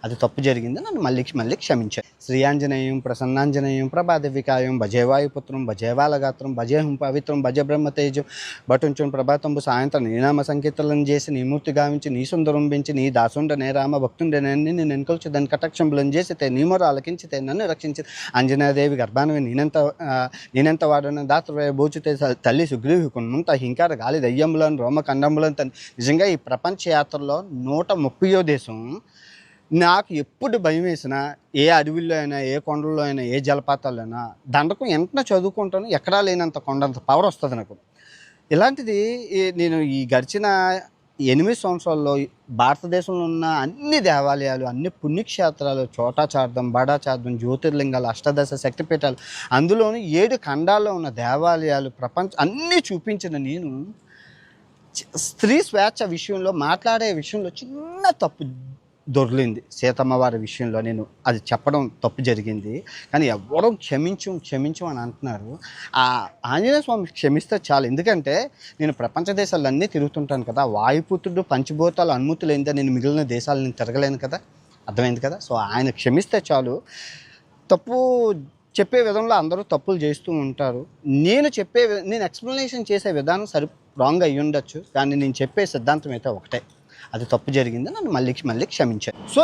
అది తప్పు జరిగింది, నన్ను మళ్ళీ మళ్ళీ క్షమించారు. శ్రీయాంజనేయం ప్రసన్నాంజనేయం ప్రభాదివికాయం భజేవాయుపుత్రం భజేవాలగాత్రం భజేహం పవిత్రం భజ బ్రహ్మతేజం బటుంచుని ప్రభాతంబు సాయంత్రం నీ నామ సంకీర్తనం చేసి నీ మూర్తి గావించి నీ సుందరం పెంచి నీ దాసుండనే రామ భక్తుండేనని నేను ఎన్కొల్చి దాని కటాక్షంబులను చేసితే నీ మొర ఆలకించితే నన్ను రక్షించి అంజనాదేవి గర్భానవి నేనెంత వాడన దాత బోచితే తల్లి సుగ్రీవుకున్నంత హింకార గాలి దయ్యములను రోమకండములను నిజంగా ఈ ప్రపంచ యాత్రలో 130వ దేశం. నాకు ఎప్పుడు భయం వేసినా ఏ అడవిలో అయినా ఏ కొండల్లో అయినా ఏ జలపాతాల్లో అయినా దండకం వెంటనే చదువుకుంటాను, ఎక్కడా లేనంత కొండంత పవర్ వస్తుంది నాకు. ఇలాంటిది నేను ఈ గడిచిన 8 సంవత్సరాల్లో భారతదేశంలో ఉన్న అన్ని దేవాలయాలు, అన్ని పుణ్యక్షేత్రాలు, చోటాచార్ధం బడాచార్ధం జ్యోతిర్లింగాలు, అష్టాదశ శక్తిపీఠాలు, అందులోని 7 ఖండాల్లో ఉన్న దేవాలయాలు ప్రపంచం అన్నీ చూపించిన నేను స్త్రీ స్వేచ్ఛ విషయంలో మాట్లాడే విషయంలో చిన్న తప్పు దొర్లింది. సీతమ్మ వారి విషయంలో నేను అది చెప్పడం తప్పు జరిగింది, కానీ ఎవరో క్షమించు అని అంటున్నారు. ఆ ఆంజనేయ స్వామి క్షమిస్తే చాలు. ఎందుకంటే నేను ప్రపంచ దేశాలన్నీ తిరుగుతుంటాను కదా, వాయుపుత్రుడు పంచభూతాలు అనుమతి లేనిదే నేను మిగిలిన దేశాలు నేను తిరగలేను కదా, అర్థమైంది కదా. సో ఆయన క్షమిస్తే చాలు. తప్పు చెప్పే విధంలో అందరూ తప్పులు చేస్తూ ఉంటారు. నేను ఎక్స్ప్లెనేషన్ చేసే విధానం రాంగ్ అయ్యి ఉండొచ్చు, కానీ నేను చెప్పే సిద్ధాంతం అయితే ఒకటే, అది తప్పు జరిగింది, నన్ను మళ్ళీ క్షమించారు. సో